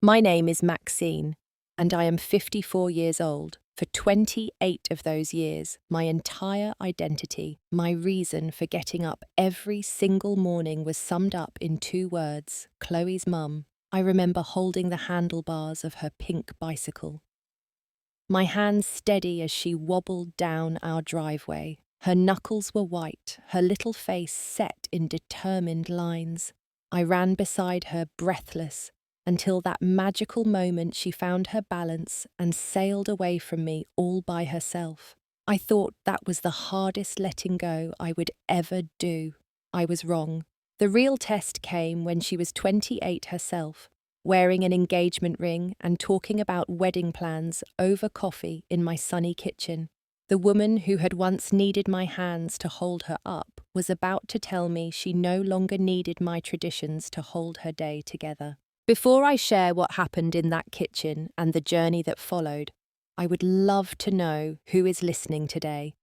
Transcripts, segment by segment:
My name is Maxine, and I am 54 years old. For 28 of those years, my entire identity, my reason for getting up every single morning was summed up in 2 words: Chloe's mum. I remember holding the handlebars of her pink bicycle, my hands steady as she wobbled down our driveway. Her knuckles were white, her little face set in determined lines. I ran beside her, breathless, until that magical moment she found her balance and sailed away from me all by herself. I thought that was the hardest letting go I would ever do. I was wrong. The real test came when she was 28 herself, wearing an engagement ring and talking about wedding plans over coffee in my sunny kitchen. The woman who had once needed my hands to hold her up was about to tell me she no longer needed my traditions to hold her day together. Before I share what happened in that kitchen and the journey that followed, I would love to know who is listening today.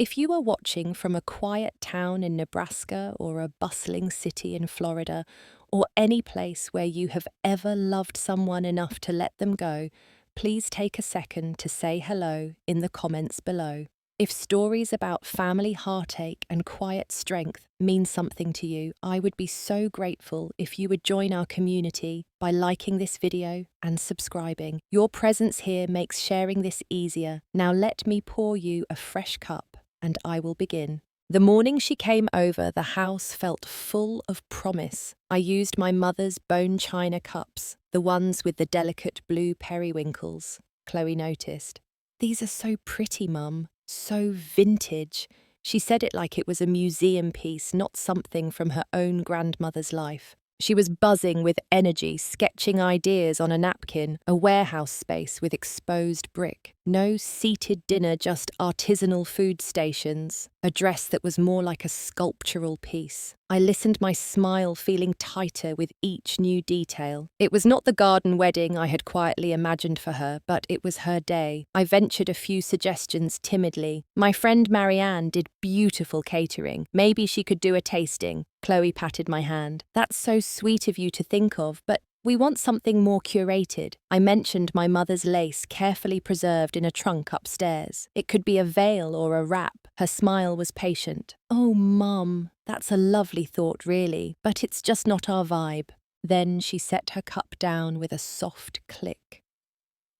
If you are watching from a quiet town in Nebraska or a bustling city in Florida, or any place where you have ever loved someone enough to let them go, please take a second to say hello in the comments below. If stories about family heartache and quiet strength mean something to you, I would be so grateful if you would join our community by liking this video and subscribing. Your presence here makes sharing this easier. Now let me pour you a fresh cup and I will begin. The morning she came over, the house felt full of promise. I used my mother's bone china cups, the ones with the delicate blue periwinkles. Chloe noticed. "These are so pretty, Mum. So vintage." She said it like it was a museum piece, not something from her own grandmother's life. She was buzzing with energy, sketching ideas on a napkin, a warehouse space with exposed brick. No seated dinner, just artisanal food stations, a dress that was more like a sculptural piece. I listened, my smile feeling tighter with each new detail. It was not the garden wedding I had quietly imagined for her, but it was her day. I ventured a few suggestions timidly. My friend Marianne did beautiful catering. Maybe she could do a tasting. Chloe patted my hand. "That's so sweet of you to think of, but we want something more curated." I mentioned my mother's lace carefully preserved in a trunk upstairs. It could be a veil or a wrap. Her smile was patient. "Oh, Mum, that's a lovely thought, really, but it's just not our vibe." Then she set her cup down with a soft click.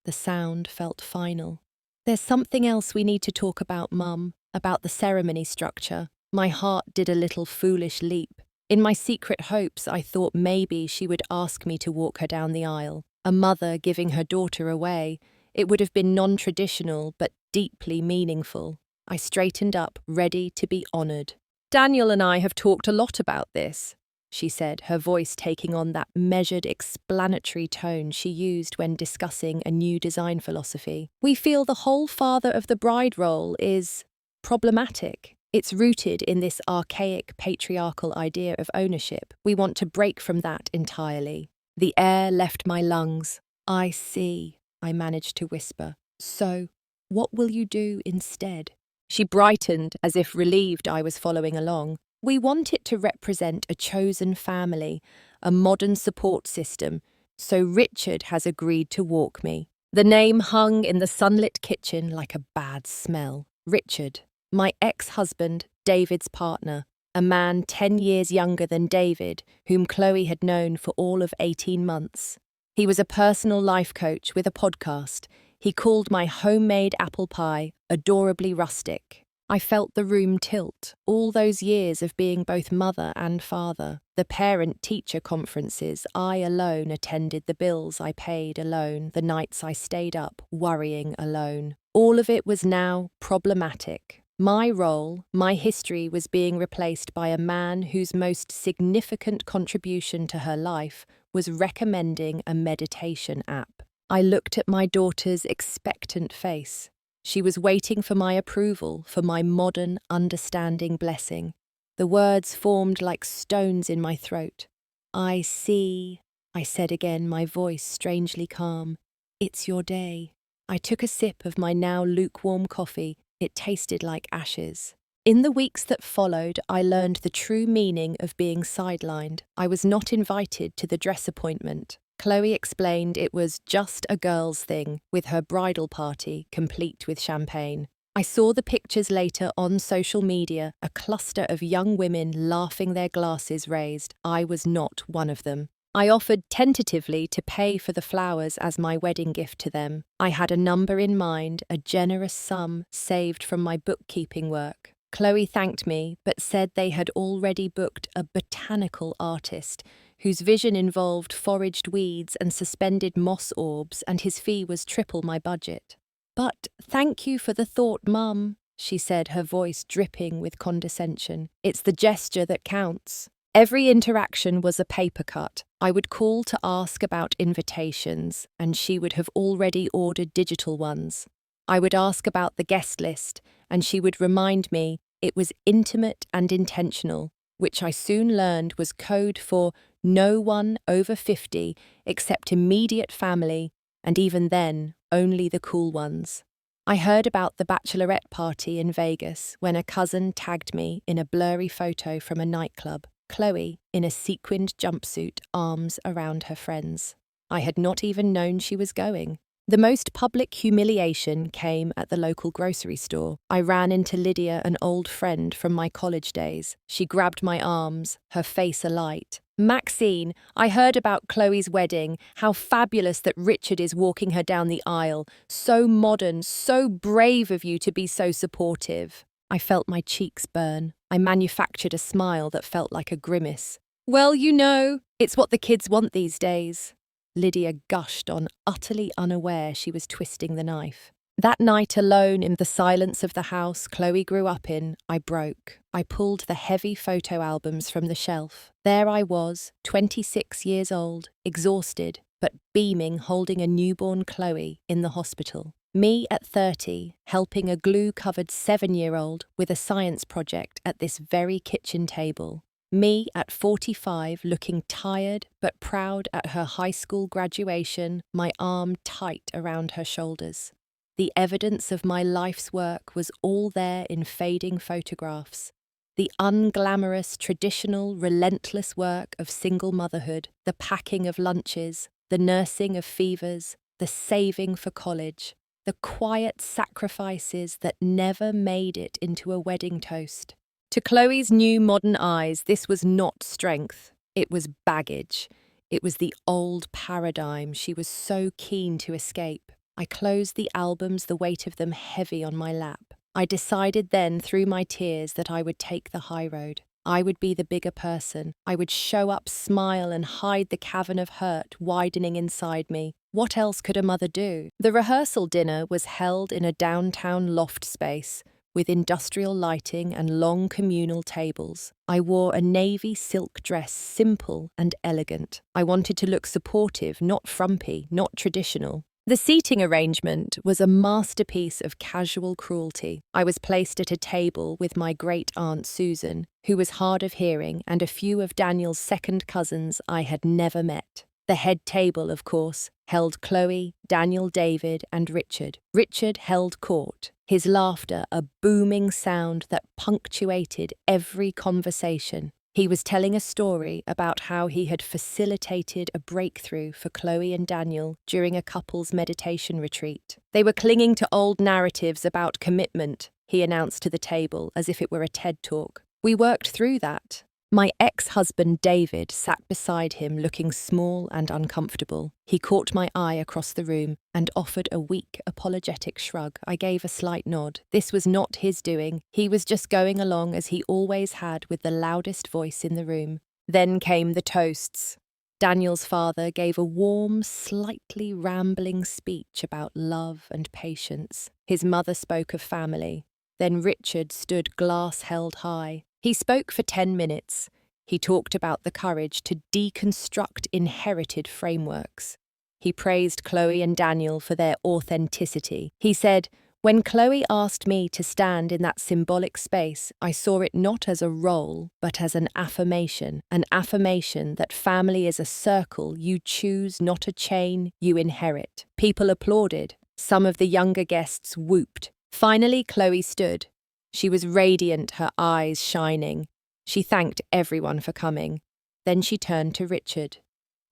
The sound felt final. "There's something else we need to talk about, Mum, about the ceremony structure." My heart did a little foolish leap. In my secret hopes, I thought maybe she would ask me to walk her down the aisle. A mother giving her daughter away. It would have been non-traditional, but deeply meaningful. I straightened up, ready to be honoured. "Daniel and I have talked a lot about this," she said, her voice taking on that measured, explanatory tone she used when discussing a new design philosophy. "We feel the whole father of the bride role is problematic. It's rooted in this archaic patriarchal idea of ownership. We want to break from that entirely." The air left my lungs. "I see," I managed to whisper. "So, what will you do instead?" She brightened, as if relieved I was following along. "We want it to represent a chosen family, a modern support system, so Richard has agreed to walk me." The name hung in the sunlit kitchen like a bad smell. Richard. My ex-husband, David's partner, a man 10 years younger than David, whom Chloe had known for all of 18 months. He was a personal life coach with a podcast. He called my homemade apple pie adorably rustic. I felt the room tilt. All those years of being both mother and father. The parent-teacher conferences, I alone attended, the bills I paid alone, the nights I stayed up, worrying alone. All of it was now problematic. My role, my history was being replaced by a man whose most significant contribution to her life was recommending a meditation app. I looked at my daughter's expectant face. She was waiting for my approval, for my modern, understanding blessing. The words formed like stones in my throat. "I see," I said again, my voice strangely calm. "It's your day." I took a sip of my now lukewarm coffee. It tasted like ashes. In the weeks that followed, I learned the true meaning of being sidelined. I was not invited to the dress appointment. Chloe explained it was just a girl's thing, with her bridal party complete with champagne. I saw the pictures later on social media, a cluster of young women laughing, their glasses raised. I was not one of them. I offered tentatively to pay for the flowers as my wedding gift to them. I had a number in mind, a generous sum saved from my bookkeeping work. Chloe thanked me, but said they had already booked a botanical artist whose vision involved foraged weeds and suspended moss orbs, and his fee was triple my budget. "But thank you for the thought, Mum," she said, her voice dripping with condescension. "It's the gesture that counts." Every interaction was a paper cut. I would call to ask about invitations, and she would have already ordered digital ones. I would ask about the guest list, and she would remind me it was intimate and intentional, which I soon learned was code for no one over 50 except immediate family, and even then, only the cool ones. I heard about the bachelorette party in Vegas when a cousin tagged me in a blurry photo from a nightclub. Chloe, in a sequined jumpsuit, arms around her friends. I had not even known she was going. The most public humiliation came at the local grocery store. I ran into Lydia, an old friend from my college days. She grabbed my arms, her face alight. "Maxine, I heard about Chloe's wedding, how fabulous that Richard is walking her down the aisle. So modern, so brave of you to be so supportive." I felt my cheeks burn. I manufactured a smile that felt like a grimace. "Well, it's what the kids want these days." Lydia gushed on, utterly unaware she was twisting the knife. That night, alone in the silence of the house Chloe grew up in, I broke. I pulled the heavy photo albums from the shelf. There I was, 26 years old, exhausted, but beaming, holding a newborn Chloe in the hospital. Me at 30, helping a glue-covered 7-year-old with a science project at this very kitchen table. Me at 45, looking tired but proud at her high school graduation, my arm tight around her shoulders. The evidence of my life's work was all there in fading photographs. The unglamorous, traditional, relentless work of single motherhood, the packing of lunches, the nursing of fevers, the saving for college. The quiet sacrifices that never made it into a wedding toast. To Chloe's new modern eyes, this was not strength. It was baggage. It was the old paradigm she was so keen to escape. I closed the albums, the weight of them heavy on my lap. I decided then, through my tears, that I would take the high road. I would be the bigger person. I would show up, smile, and hide the cavern of hurt widening inside me. What else could a mother do? The rehearsal dinner was held in a downtown loft space with industrial lighting and long communal tables. I wore a navy silk dress, simple and elegant. I wanted to look supportive, not frumpy, not traditional. The seating arrangement was a masterpiece of casual cruelty. I was placed at a table with my great-aunt Susan, who was hard of hearing, and a few of Daniel's second cousins I had never met. The head table, of course, held Chloe, Daniel, David, and Richard. Richard held court, his laughter a booming sound that punctuated every conversation. He was telling a story about how he had facilitated a breakthrough for Chloe and Daniel during a couple's meditation retreat. They were clinging to old narratives about commitment, he announced to the table as if it were a TED talk. We worked through that. My ex-husband David sat beside him looking small and uncomfortable. He caught my eye across the room and offered a weak, apologetic shrug. I gave a slight nod. This was not his doing. He was just going along as he always had with the loudest voice in the room. Then came the toasts. Daniel's father gave a warm, slightly rambling speech about love and patience. His mother spoke of family. Then Richard stood glass held high. He spoke for 10 minutes. He talked about the courage to deconstruct inherited frameworks. He praised Chloe and Daniel for their authenticity. He said, "When Chloe asked me to stand in that symbolic space, I saw it not as a role, but as an affirmation that family is a circle you choose, not a chain you inherit." People applauded. Some of the younger guests whooped. Finally, Chloe stood. She was radiant, her eyes shining. She thanked everyone for coming. Then she turned to Richard.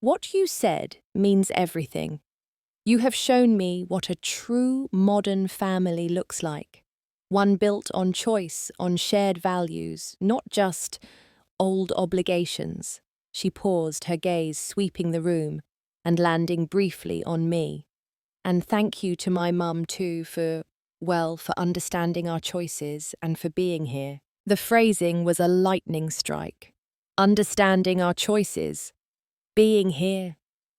"What you said means everything. You have shown me what a true modern family looks like. One built on choice, on shared values, not just old obligations. She paused, her gaze sweeping the room and landing briefly on me. And thank you to my mum too for understanding our choices and for being here. The phrasing was a lightning strike. Understanding our choices, being here.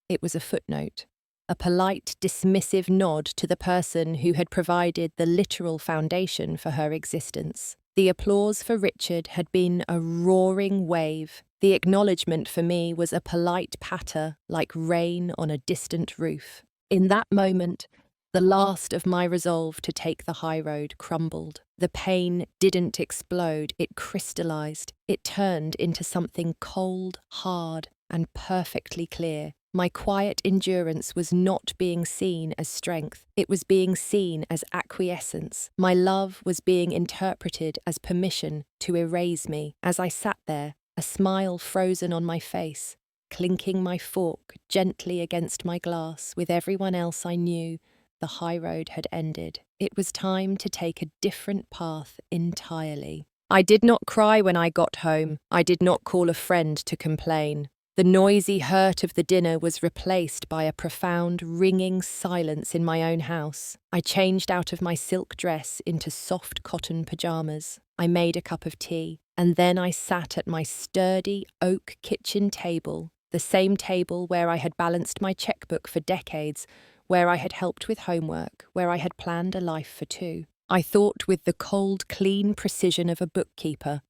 It was a footnote, a polite, dismissive nod to the person who had provided the literal foundation for her existence. The applause for Richard had been a roaring wave. The acknowledgement for me was a polite patter like rain on a distant roof. In that moment, the last of my resolve to take the high road crumbled. The pain didn't explode, it crystallized. It turned into something cold, hard, and perfectly clear. My quiet endurance was not being seen as strength. It was being seen as acquiescence. My love was being interpreted as permission to erase me. As I sat there, a smile frozen on my face, clinking my fork gently against my glass with everyone else I knew, the high road had ended. It was time to take a different path entirely. I did not cry when I got home. I did not call a friend to complain. The noisy hurt of the dinner was replaced by a profound, ringing silence in my own house. I changed out of my silk dress into soft cotton pajamas. I made a cup of tea, and then I sat at my sturdy oak kitchen table, the same table where I had balanced my checkbook for decades, where I had helped with homework, where I had planned a life for two. I thought with the cold, clean precision of a bookkeeper.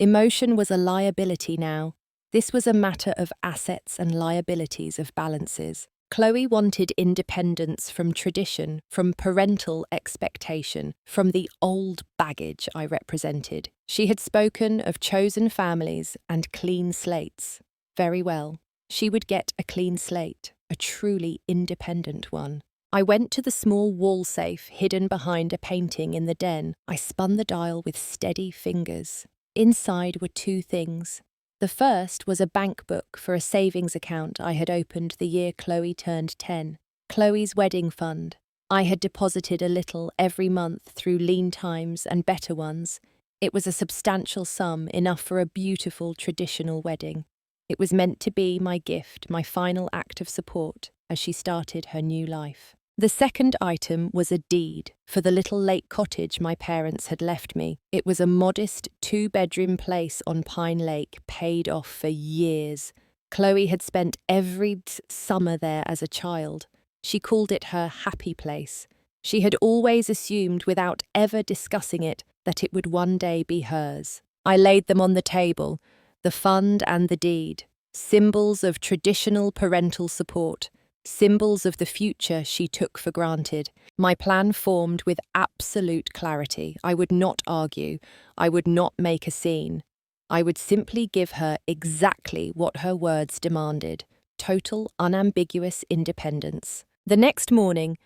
Emotion was a liability now. This was a matter of assets and liabilities of balances. Chloe wanted independence from tradition, from parental expectation, from the old baggage I represented. She had spoken of chosen families and clean slates. Very well. She would get a clean slate, a truly independent one. I went to the small wall safe hidden behind a painting in the den. I spun the dial with steady fingers. Inside were two things. The first was a bank book for a savings account I had opened the year Chloe turned 10. Chloe's wedding fund. I had deposited a little every month through lean times and better ones. It was a substantial sum, enough for a beautiful traditional wedding. It was meant to be my gift, my final act of support as she started her new life. The second item was a deed for the little lake cottage my parents had left me. It was a modest 2-bedroom place on Pine Lake, paid off for years. Chloe had spent every summer there as a child. She called it her happy place. She had always assumed, without ever discussing it, that it would one day be hers. I laid them on the table, the fund and the deed, symbols of traditional parental support, symbols of the future she took for granted. My plan formed with absolute clarity. I would not argue. I would not make a scene. I would simply give her exactly what her words demanded: total, unambiguous independence. The next morning,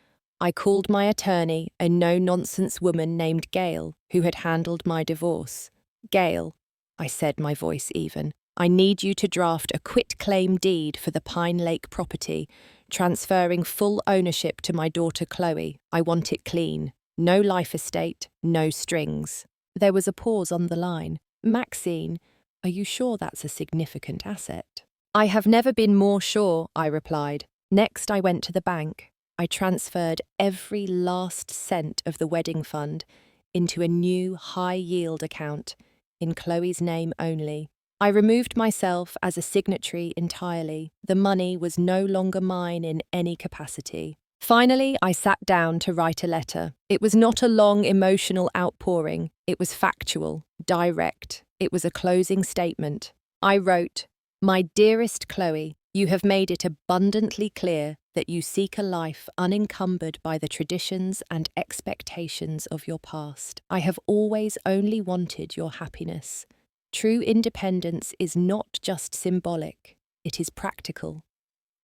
I called my attorney, a no-nonsense woman named Gail, who had handled my divorce. "Gail," I said, my voice even, "I need you to draft a quitclaim deed for the Pine Lake property, transferring full ownership to my daughter Chloe. I want it clean. No life estate, no strings." There was a pause on the line. "Maxine, are you sure that's a significant asset?" "I have never been more sure," I replied. Next, I went to the bank. I transferred every last cent of the wedding fund into a new high-yield account, in Chloe's name only. I removed myself as a signatory entirely. The money was no longer mine in any capacity. Finally, I sat down to write a letter. It was not a long emotional outpouring. It was factual, direct. It was a closing statement. I wrote, "My dearest Chloe, you have made it abundantly clear that you seek a life unencumbered by the traditions and expectations of your past. I have always only wanted your happiness. True independence is not just symbolic, it is practical.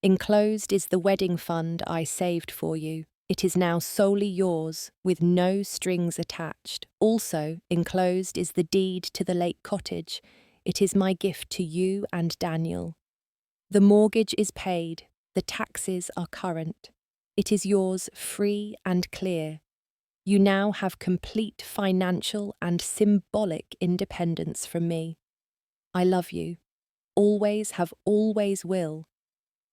Enclosed is the wedding fund I saved for you. It is now solely yours, with no strings attached. Also, enclosed is the deed to the lake cottage. It is my gift to you and Daniel. The mortgage is paid. The taxes are current. It is yours free and clear. You now have complete financial and symbolic independence from me. I love you. Always have, always will.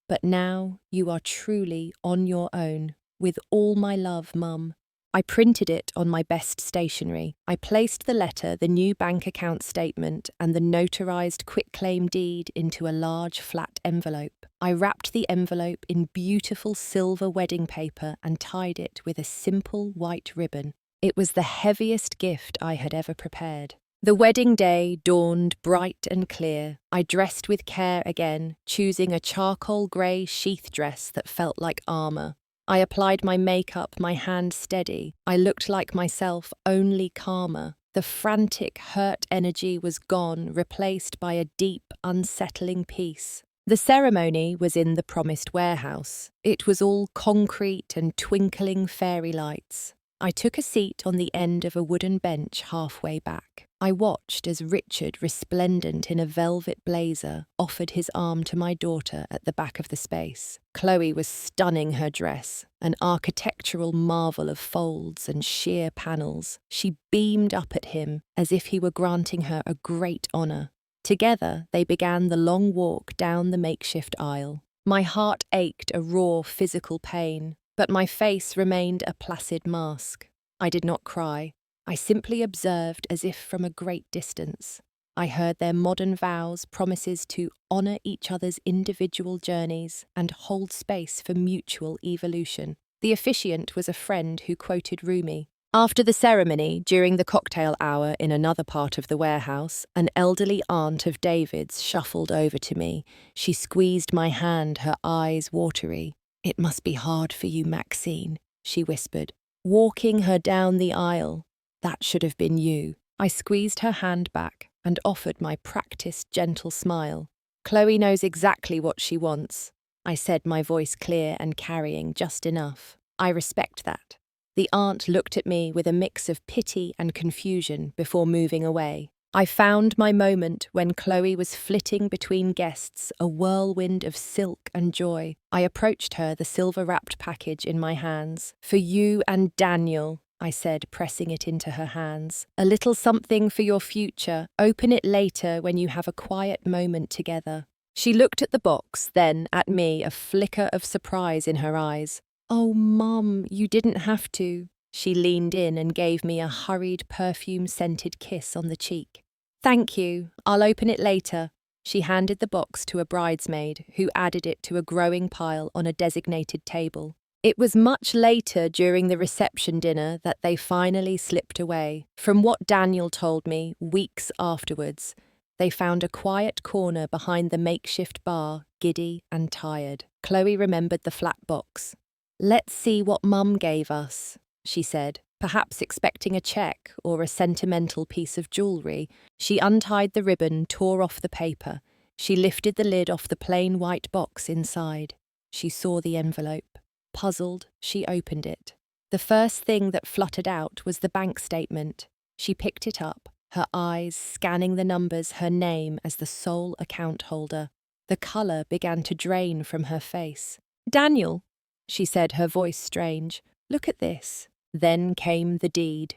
But now you are truly on your own. With all my love, Mum. I printed it on my best stationery. I placed the letter, the new bank account statement, and the notarized quitclaim deed into a large flat envelope. I wrapped the envelope in beautiful silver wedding paper and tied it with a simple white ribbon. It was the heaviest gift I had ever prepared. The wedding day dawned bright and clear. I dressed with care again, choosing a charcoal grey sheath dress that felt like armour. I applied my makeup, my hand steady. I looked like myself, only calmer. The frantic, hurt energy was gone, replaced by a deep, unsettling peace. The ceremony was in the promised warehouse. It was all concrete and twinkling fairy lights. I took a seat on the end of a wooden bench halfway back. I watched as Richard, resplendent in a velvet blazer, offered his arm to my daughter at the back of the space. Chloe was stunning her dress, an architectural marvel of folds and sheer panels. She beamed up at him as if he were granting her a great honour. Together, they began the long walk down the makeshift aisle. My heart ached a raw physical pain, but my face remained a placid mask. I did not cry. I simply observed as if from a great distance. I heard their modern vows, promises to honour each other's individual journeys and hold space for mutual evolution. The officiant was a friend who quoted Rumi. After the ceremony, during the cocktail hour in another part of the warehouse, an elderly aunt of David's shuffled over to me. She squeezed my hand, her eyes watery. "It must be hard for you, Maxine," she whispered, walking her down the aisle. "That should have been you." I squeezed her hand back and offered my practiced, gentle smile. "Chloe knows exactly what she wants," I said, my voice clear and carrying just enough. "I respect that." The aunt looked at me with a mix of pity and confusion before moving away. I found my moment when Chloe was flitting between guests, a whirlwind of silk and joy. I approached her, the silver-wrapped package in my hands. "For you and Daniel," I said, pressing it into her hands. "A little something for your future. Open it later when you have a quiet moment together." She looked at the box, then at me, a flicker of surprise in her eyes. "Oh, Mum, you didn't have to." She leaned in and gave me a hurried, perfume-scented kiss on the cheek. "Thank you. I'll open it later." She handed the box to a bridesmaid, who added it to a growing pile on a designated table. It was much later during the reception dinner that they finally slipped away. From what Daniel told me, weeks afterwards, they found a quiet corner behind the makeshift bar, giddy and tired. Chloe remembered the flat box. "Let's see what Mum gave us," she said, perhaps expecting a check or a sentimental piece of jewellery. She untied the ribbon, tore off the paper. She lifted the lid off the plain white box inside. She saw the envelope. Puzzled, she opened it. The first thing that fluttered out was the bank statement. She picked it up, her eyes scanning the numbers, her name as the sole account holder. The colour began to drain from her face. "Daniel," she said, her voice strange, "look at this." Then came the deed.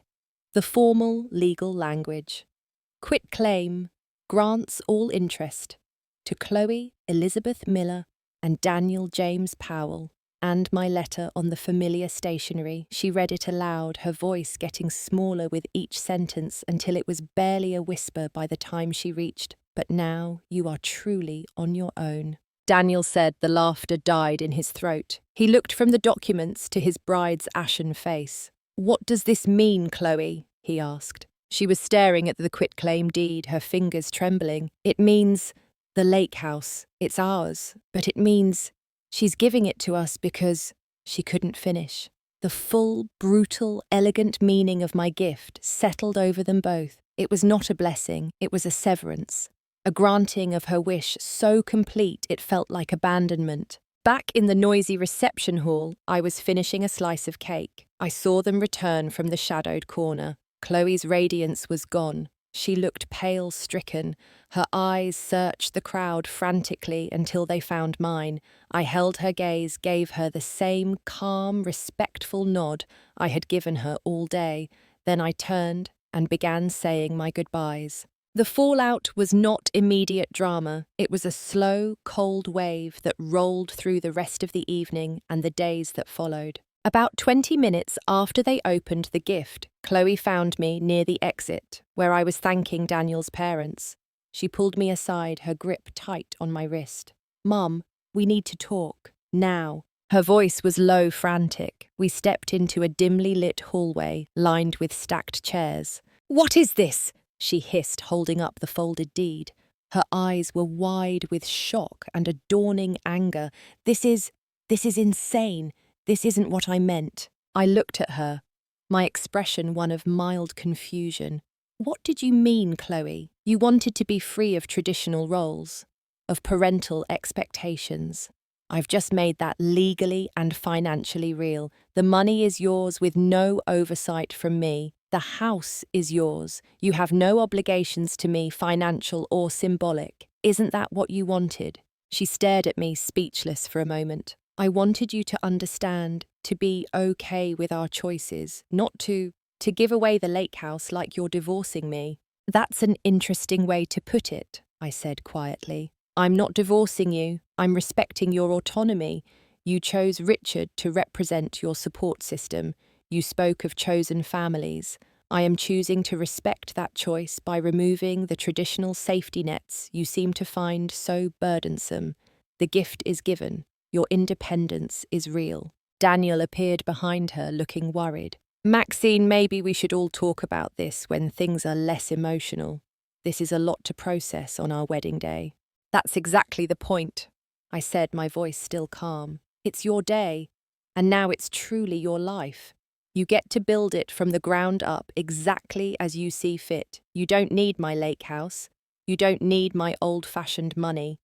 The formal legal language. Quitclaim grants all interest to Chloe Elizabeth Miller and Daniel James Powell, and my letter on the familiar stationery. She read it aloud, her voice getting smaller with each sentence until it was barely a whisper by the time she reached, "But now you are truly on your own." Daniel said. The laughter died in his throat. He looked from the documents to his bride's ashen face. "What does this mean, Chloe?" he asked. She was staring at the quitclaim deed, her fingers trembling. "It means the lake house. It's ours. But it means she's giving it to us because..." She couldn't finish. The full, brutal, elegant meaning of my gift settled over them both. It was not a blessing, it was a severance. A granting of her wish so complete it felt like abandonment. Back in the noisy reception hall, I was finishing a slice of cake. I saw them return from the shadowed corner. Chloe's radiance was gone. She looked pale-stricken. Her eyes searched the crowd frantically until they found mine. I held her gaze, gave her the same calm, respectful nod I had given her all day. Then I turned and began saying my goodbyes. The fallout was not immediate drama. It was a slow, cold wave that rolled through the rest of the evening and the days that followed. About 20 minutes after they opened the gift, Chloe found me near the exit, where I was thanking Daniel's parents. She pulled me aside, her grip tight on my wrist. "Mum, we need to talk. Now." Her voice was low, frantic. We stepped into a dimly lit hallway, lined with stacked chairs. "What is this?" she hissed, holding up the folded deed. Her eyes were wide with shock and a dawning anger. This is insane. This isn't what I meant." I looked at her, my expression one of mild confusion. "What did you mean, Chloe? You wanted to be free of traditional roles, of parental expectations. I've just made that legally and financially real. The money is yours with no oversight from me. The house is yours. You have no obligations to me, financial or symbolic. Isn't that what you wanted?" She stared at me, speechless for a moment. "I wanted you to understand, to be okay with our choices, not to give away the lake house like you're divorcing me." "That's an interesting way to put it," I said quietly. "I'm not divorcing you. I'm respecting your autonomy. You chose Richard to represent your support system. You spoke of chosen families. I am choosing to respect that choice by removing the traditional safety nets you seem to find so burdensome. The gift is given. Your independence is real." Daniel appeared behind her, looking worried. "Maxine, maybe we should all talk about this when things are less emotional. This is a lot to process on our wedding day." "That's exactly the point," I said, my voice still calm. "It's your day, and now it's truly your life. You get to build it from the ground up exactly as you see fit. You don't need my lake house. You don't need my old-fashioned money.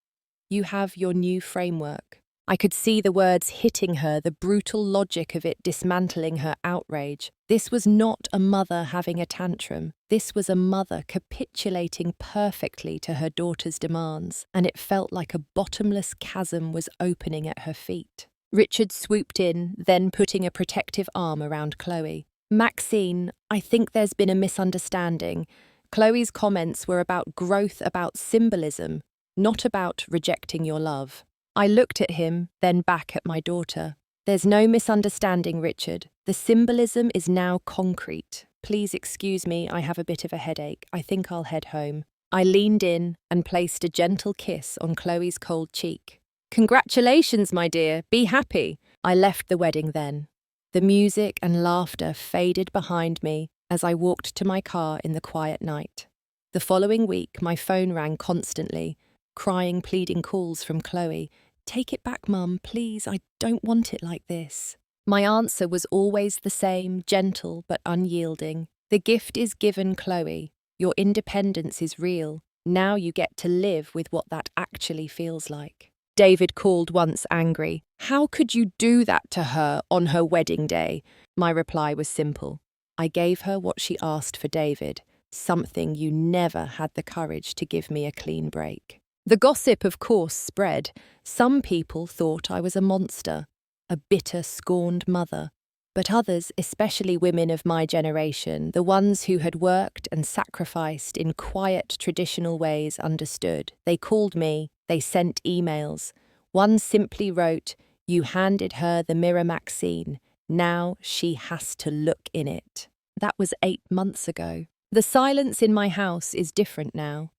You have your new framework." I could see the words hitting her, the brutal logic of it dismantling her outrage. This was not a mother having a tantrum. This was a mother capitulating perfectly to her daughter's demands, and it felt like a bottomless chasm was opening at her feet. Richard swooped in, then putting a protective arm around Chloe. "Maxine, I think there's been a misunderstanding. Chloe's comments were about growth, about symbolism, not about rejecting your love." I looked at him, then back at my daughter. "There's no misunderstanding, Richard. The symbolism is now concrete. Please excuse me, I have a bit of a headache. I think I'll head home." I leaned in and placed a gentle kiss on Chloe's cold cheek. "Congratulations, my dear. Be happy." I left the wedding then. The music and laughter faded behind me as I walked to my car in the quiet night. The following week, my phone rang constantly, crying, pleading calls from Chloe. "Take it back, Mum, please. I don't want it like this." My answer was always the same, gentle but unyielding. "The gift is given, Chloe. Your independence is real. Now you get to live with what that actually feels like." David called once, angry. "How could you do that to her on her wedding day?" My reply was simple. I gave her what she asked for David, something you never had the courage to give me a clean break. The gossip, of course, spread. Some people thought I was a monster, a bitter, scorned mother. But others, especially women of my generation, the ones who had worked and sacrificed in quiet, traditional ways, understood. They called me, they sent emails. One simply wrote, "You handed her the mirror, Maxine. Now she has to look in it." That was 8 months ago. The silence in my house is different now.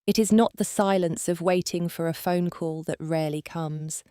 It is not the silence of waiting for a phone call that rarely comes.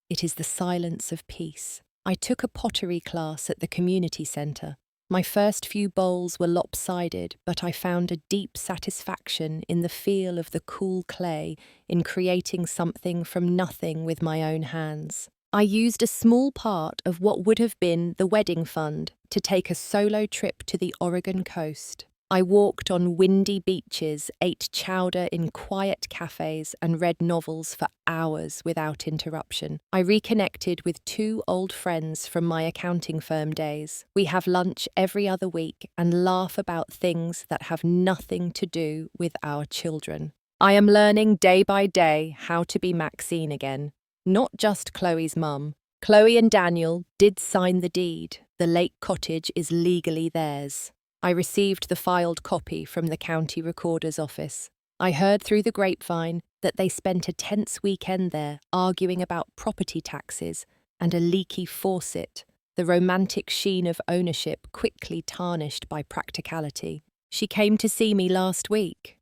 It is the silence of peace. I took a pottery class at the community centre. My first few bowls were lopsided, but I found a deep satisfaction in the feel of the cool clay, in creating something from nothing with my own hands. I used a small part of what would have been the wedding fund to take a solo trip to the Oregon coast. I walked on windy beaches, ate chowder in quiet cafes, and read novels for hours without interruption. I reconnected with two old friends from my accounting firm days. We have lunch every other week and laugh about things that have nothing to do with our children. I am learning day by day how to be Maxine again, not just Chloe's mum. Chloe and Daniel did sign the deed. The lake cottage is legally theirs. I received the filed copy from the county recorder's office. I heard through the grapevine that they spent a tense weekend there arguing about property taxes and a leaky faucet, the romantic sheen of ownership quickly tarnished by practicality. She came to see me last week.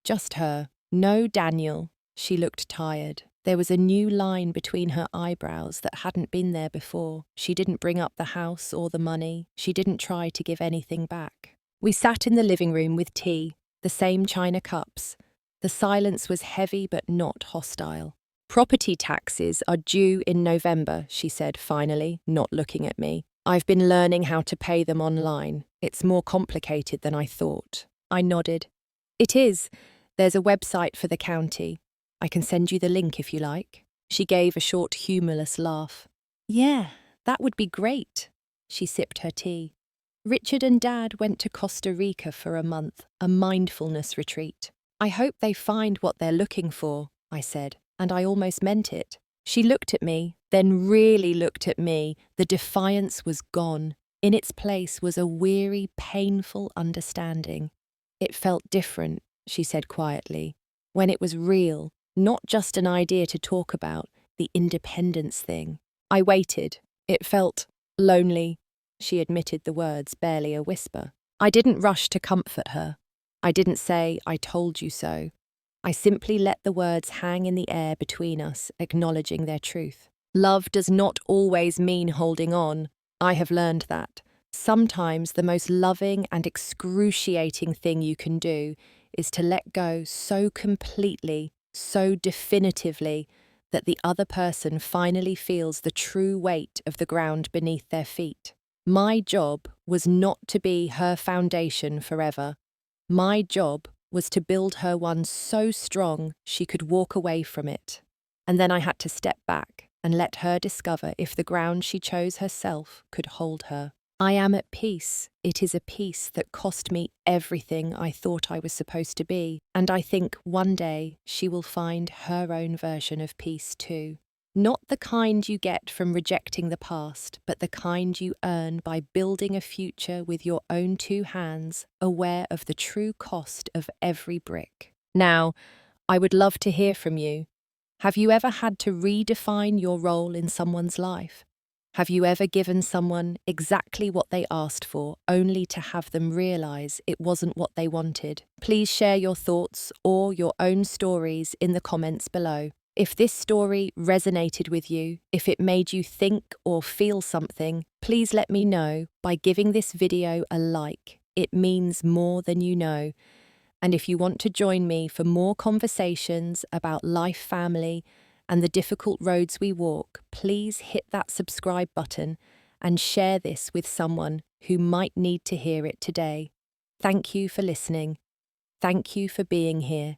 Just her. No Daniel. She looked tired. There was a new line between her eyebrows that hadn't been there before. She didn't bring up the house or the money. She didn't try to give anything back. We sat in the living room with tea, the same china cups. The silence was heavy but not hostile. Property taxes are due in November, she said finally, not looking at me. I've been learning how to pay them online. It's more complicated than I thought. I nodded. It is. There's a website for the county. I can send you the link if you like. She gave a short, humorless laugh. Yeah, that would be great. She sipped her tea. Richard and Dad went to Costa Rica for a month, a mindfulness retreat. I hope they find what they're looking for, I said, and I almost meant it. She looked at me, then really looked at me. The defiance was gone. In its place was a weary, painful understanding. It felt different, she said quietly, when it was real. Not just an idea to talk about, the independence thing. I waited. It felt lonely. She admitted the words, barely a whisper. I didn't rush to comfort her. I didn't say, I told you so. I simply let the words hang in the air between us, acknowledging their truth. Love does not always mean holding on. I have learned that. Sometimes the most loving and excruciating thing you can do is to let go so completely, so definitively, that the other person finally feels the true weight of the ground beneath their feet. My job was not to be her foundation forever. My job was to build her one so strong she could walk away from it. And then I had to step back and let her discover if the ground she chose herself could hold her. I am at peace. It is a peace that cost me everything I thought I was supposed to be, and I think one day she will find her own version of peace too. Not the kind you get from rejecting the past, but the kind you earn by building a future with your own two hands, aware of the true cost of every brick. Now, I would love to hear from you. Have you ever had to redefine your role in someone's life? Have you ever given someone exactly what they asked for, only to have them realize it wasn't what they wanted? Please share your thoughts or your own stories in the comments below. If this story resonated with you, if it made you think or feel something, please let me know by giving this video a like. It means more than you know. And if you want to join me for more conversations about life, family, and the difficult roads we walk, please hit that subscribe button and share this with someone who might need to hear it today. Thank you for listening. Thank you for being here.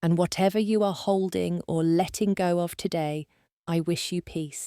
And whatever you are holding or letting go of today, I wish you peace.